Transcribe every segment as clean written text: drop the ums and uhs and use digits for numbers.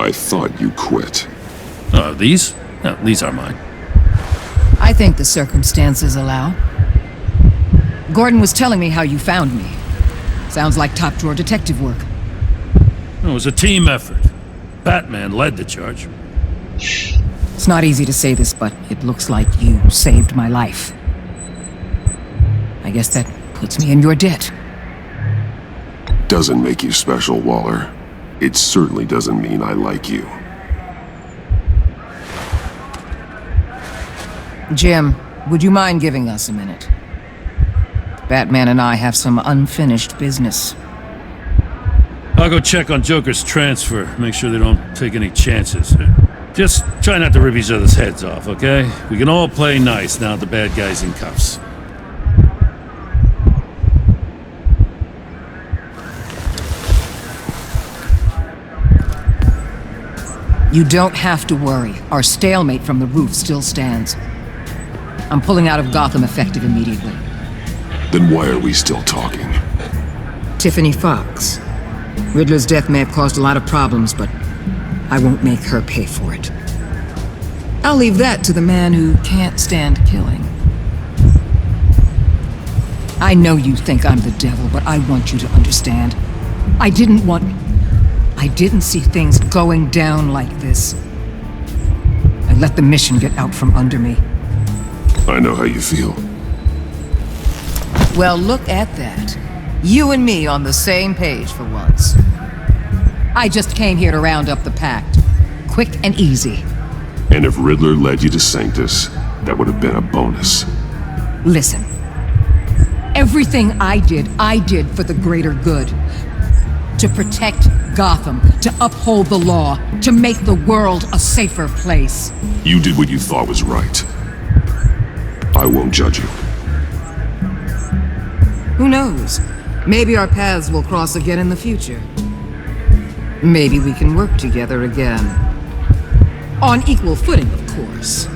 I thought you quit. These? No, these are mine. I think the circumstances allow. Gordon was telling me how you found me. Sounds like top-drawer detective work. It was a team effort. Batman led the charge. It's not easy to say this, but it looks like you saved my life. I guess that puts me in your debt. Doesn't make you special, Waller. It certainly doesn't mean I like you. Jim, would you mind giving us a minute? Batman and I have some unfinished business. I'll go check on Joker's transfer, make sure they don't take any chances. Just try not to rip each other's heads off, okay? We can all play nice now that the bad guy's in cuffs. You don't have to worry. Our stalemate from the roof still stands. I'm pulling out of Gotham effective immediately. Then why are we still talking? Tiffany Fox. Riddler's death may have caused a lot of problems, but I won't make her pay for it. I'll leave that to the man who can't stand killing. I know you think I'm the devil, but I want you to understand. I didn't see things going down like this. I let the mission get out from under me. I know how you feel. Well, look at that. You and me on the same page for once. I just came here to round up the pact. Quick and easy. And if Riddler led you to Sanctus, that would have been a bonus. Listen. Everything I did for the greater good. To protect Gotham, to uphold the law, to make the world a safer place. You did what you thought was right. I won't judge you. Who knows? Maybe our paths will cross again in the future. Maybe we can work together again. On equal footing, of course.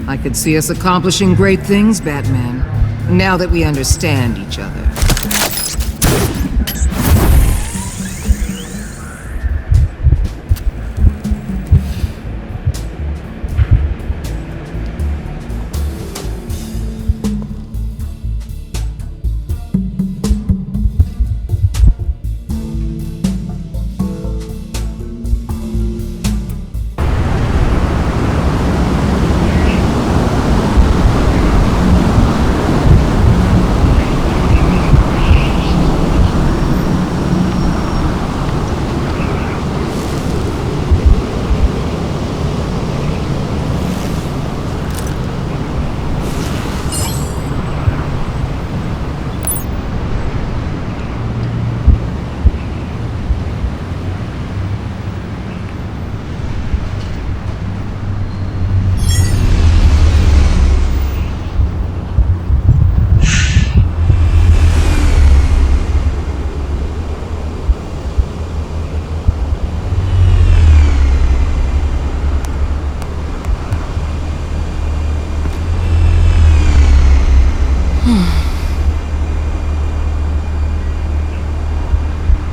I could see us accomplishing great things, Batman, now that we understand each other.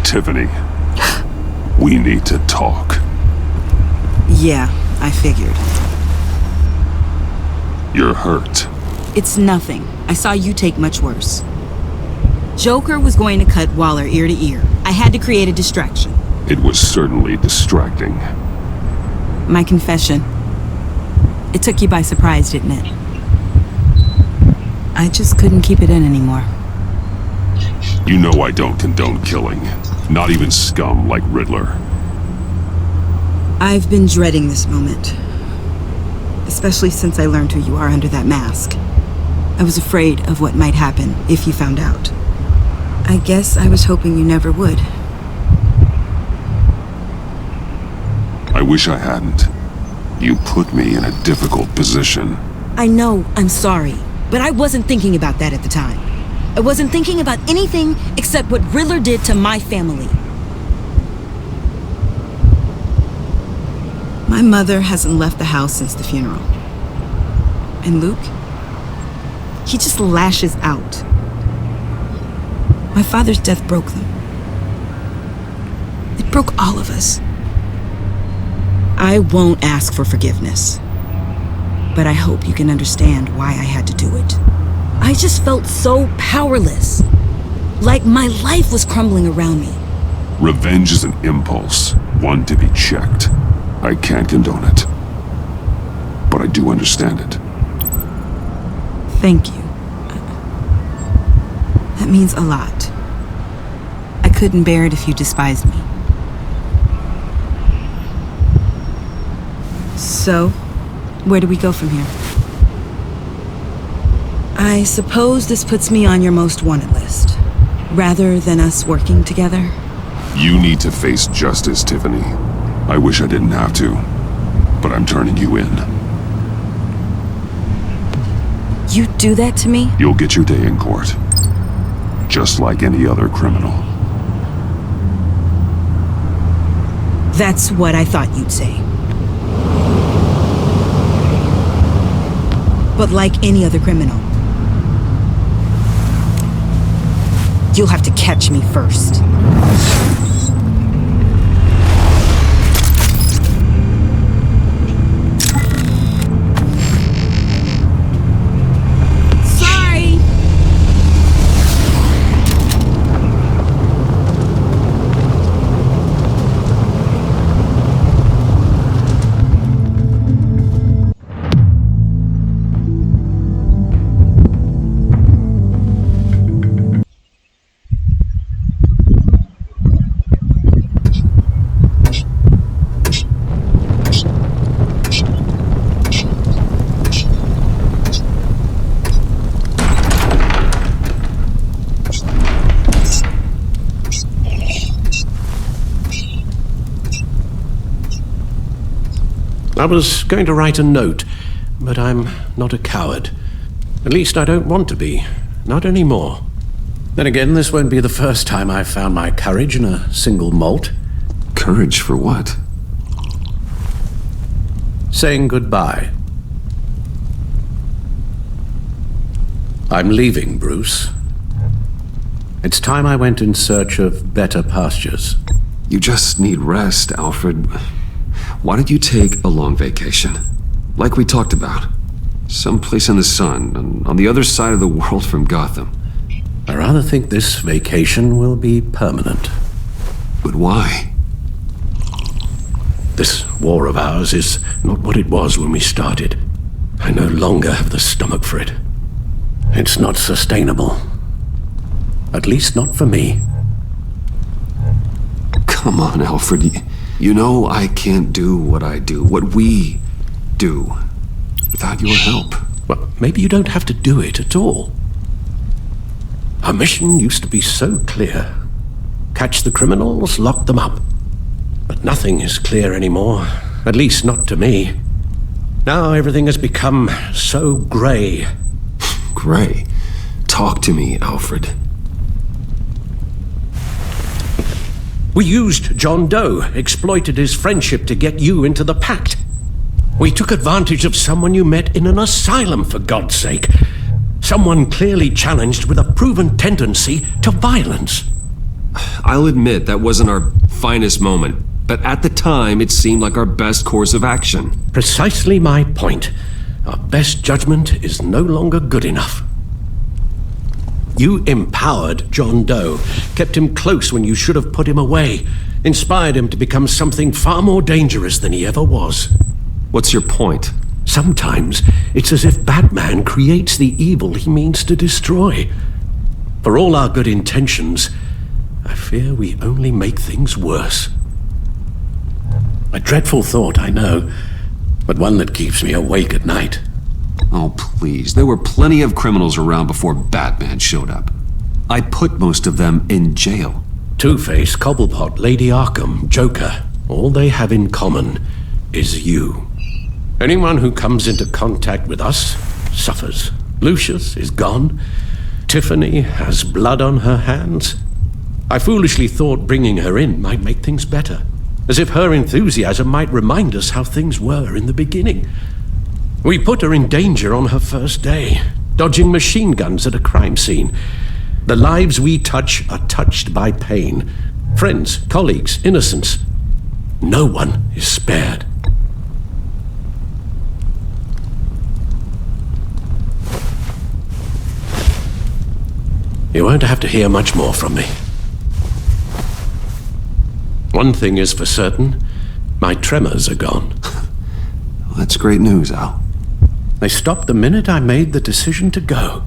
Tiffany, we need to talk. Yeah, I figured. You're hurt. It's nothing. I saw you take much worse. Joker was going to cut Waller ear to ear. I had to create a distraction. It was certainly distracting. My confession. It took you by surprise, didn't it? I just couldn't keep it in anymore. You know I don't condone killing. Not even scum like Riddler. I've been dreading this moment. Especially since I learned who you are under that mask. I was afraid of what might happen if you found out. I guess I was hoping you never would. I wish I hadn't. You put me in a difficult position. I know, I'm sorry. But I wasn't thinking about that at the time. I wasn't thinking about anything except what Riddler did to my family. My mother hasn't left the house since the funeral. And Luke? He just lashes out. My father's death broke them. It broke all of us. I won't ask for forgiveness. But I hope you can understand why I had to do it. I just felt so powerless. Like my life was crumbling around me. Revenge is an impulse, one to be checked. I can't condone it. But I do understand it. Thank you. That means a lot. I couldn't bear it if you despised me. So, where do we go from here? I suppose this puts me on your most wanted list, rather than us working together. You need to face justice, Tiffany. I wish I didn't have to, but I'm turning you in. You do that to me? You'll get your day in court, just like any other criminal. That's what I thought you'd say. But like any other criminal, you'll have to catch me first. Sorry! I was going to write a note, but I'm not a coward. At least I don't want to be. Not anymore. Then again, this won't be the first time I've found my courage in a single malt. Courage for what? Saying goodbye. I'm leaving, Bruce. It's time I went in search of better pastures. You just need rest, Alfred. Why don't you take a long vacation? Like we talked about. Someplace in the sun, on the other side of the world from Gotham. I rather think this vacation will be permanent. But why? This war of ours is not what it was when we started. I no longer have the stomach for it. It's not sustainable. At least not for me. Come on, Alfred. You know I can't do what I do, what we do, without your help. Well, maybe you don't have to do it at all. Our mission used to be so clear. Catch the criminals, lock them up. But nothing is clear anymore, at least not to me. Now everything has become so grey. Gray, talk to me, Alfred. We used John Doe, exploited his friendship to get you into the pact. We took advantage of someone you met in an asylum, for God's sake. Someone clearly challenged with a proven tendency to violence. I'll admit that wasn't our finest moment, but at the time it seemed like our best course of action. Precisely my point. Our best judgment is no longer good enough. You empowered John Doe, kept him close when you should have put him away, inspired him to become something far more dangerous than he ever was. What's your point? Sometimes it's as if Batman creates the evil he means to destroy. For all our good intentions, I fear we only make things worse. A dreadful thought, I know, but one that keeps me awake at night. Oh, please. There were plenty of criminals around before Batman showed up. I put most of them in jail. Two-Face, Cobblepot, Lady Arkham, Joker, all they have in common is you. Anyone who comes into contact with us suffers. Lucius is gone. Tiffany has blood on her hands. I foolishly thought bringing her in might make things better, as if her enthusiasm might remind us how things were in the beginning. We put her in danger on her first day, dodging machine guns at a crime scene. The lives we touch are touched by pain. Friends, colleagues, innocents. No one is spared. You won't have to hear much more from me. One thing is for certain, my tremors are gone. Well, that's great news, Al. They stopped the minute I made the decision to go.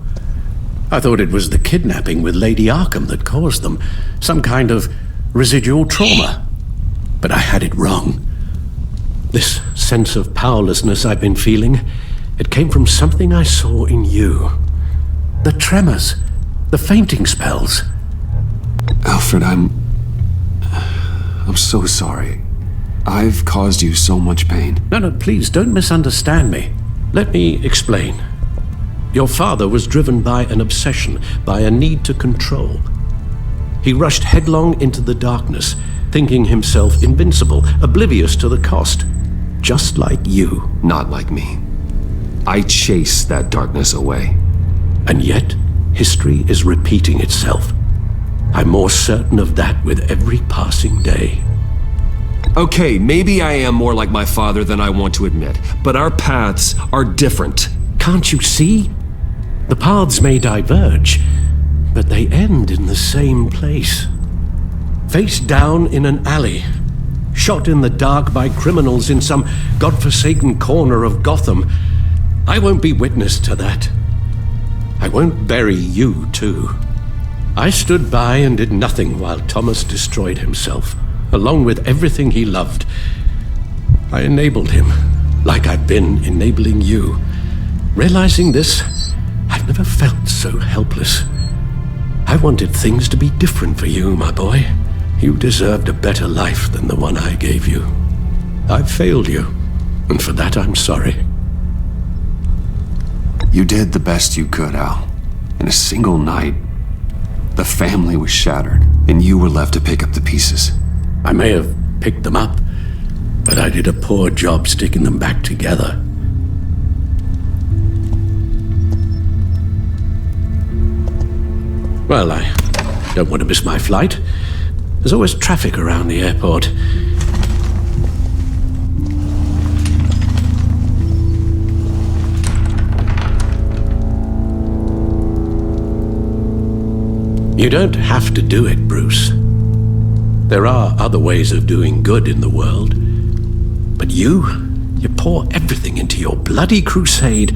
I thought it was the kidnapping with Lady Arkham that caused them, some kind of residual trauma. But I had it wrong. This sense of powerlessness I've been feeling, it came from something I saw in you. The tremors, the fainting spells. Alfred, I'm so sorry. I've caused you so much pain. No, please don't misunderstand me. Let me explain. Your father was driven by an obsession, by a need to control. He rushed headlong into the darkness, thinking himself invincible, oblivious to the cost. Just like you. Not like me. I chased that darkness away. And yet, history is repeating itself. I'm more certain of that with every passing day. Okay, maybe I am more like my father than I want to admit, but our paths are different. Can't you see? The paths may diverge, but they end in the same place. Face down in an alley, shot in the dark by criminals in some godforsaken corner of Gotham. I won't be witness to that. I won't bury you, too. I stood by and did nothing while Thomas destroyed himself, along with everything he loved. I enabled him, like I've been enabling you. Realizing this, I've never felt so helpless. I wanted things to be different for you, my boy. You deserved a better life than the one I gave you. I've failed you, and for that I'm sorry. You did the best you could, Al. In a single night, the family was shattered, and you were left to pick up the pieces. I may have picked them up, but I did a poor job sticking them back together. Well, I don't want to miss my flight. There's always traffic around the airport. You don't have to do it, Bruce. There are other ways of doing good in the world. But you pour everything into your bloody crusade,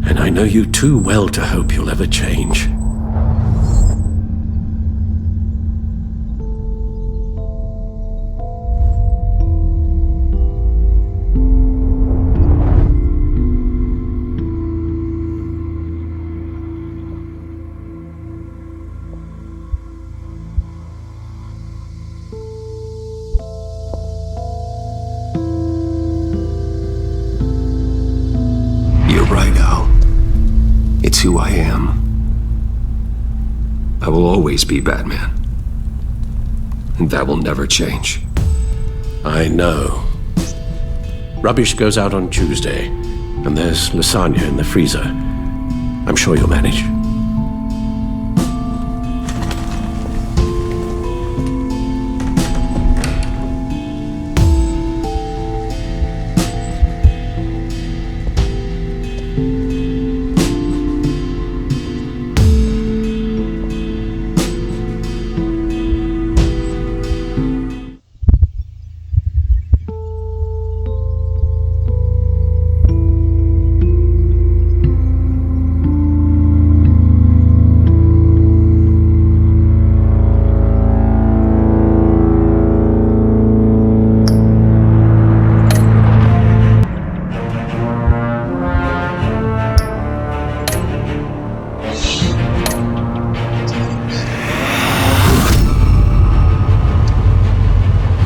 and I know you too well to hope you'll ever change. Who I am. I will always be Batman. And that will never change. I know. Rubbish goes out on Tuesday, and there's lasagna in the freezer. I'm sure you'll manage.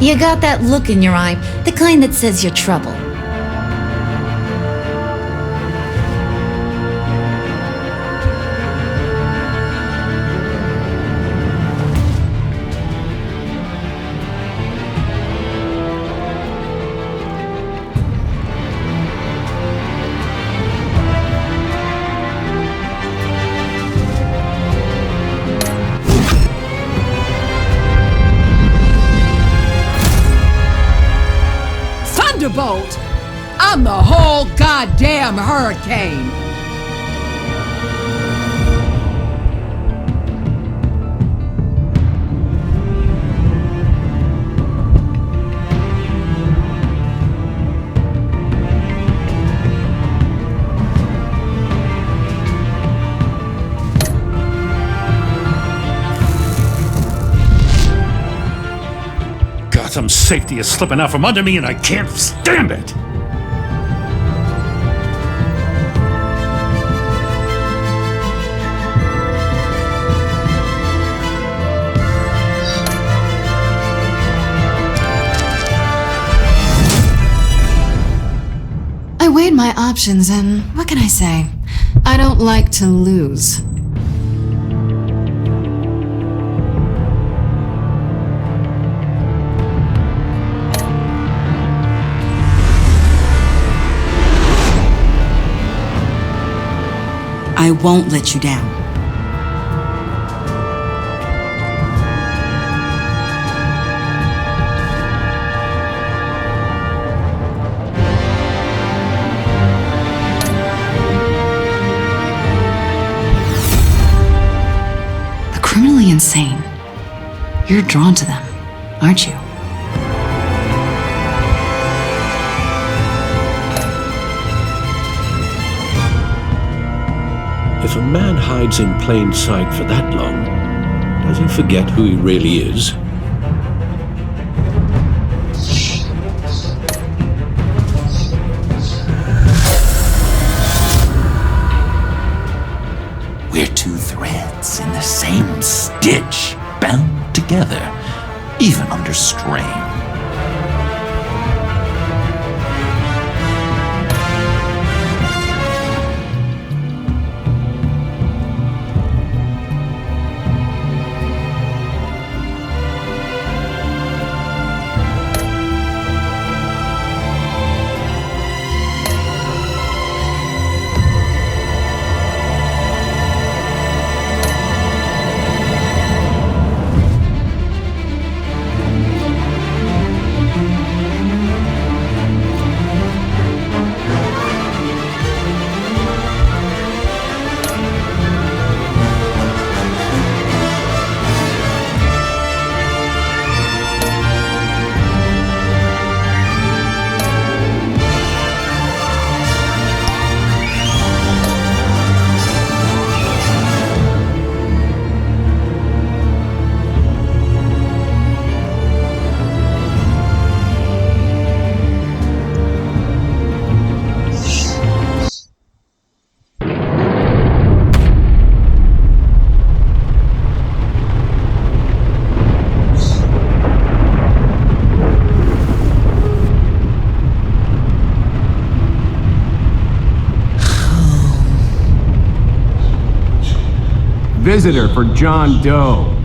You got that look in your eye, the kind that says you're trouble. Thunderbolt! I'm the whole goddamn hurricane! Some safety is slipping out from under me and I can't stand it! I weighed my options and what can I say? I don't like to lose. I won't let you down. The criminally insane. You're drawn to them, aren't you? If a man hides in plain sight for that long, does he forget who he really is? We're two threads in the same stitch, bound together, even under strain. Visitor for John Doe.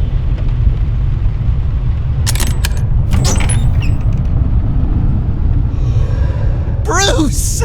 Bruce!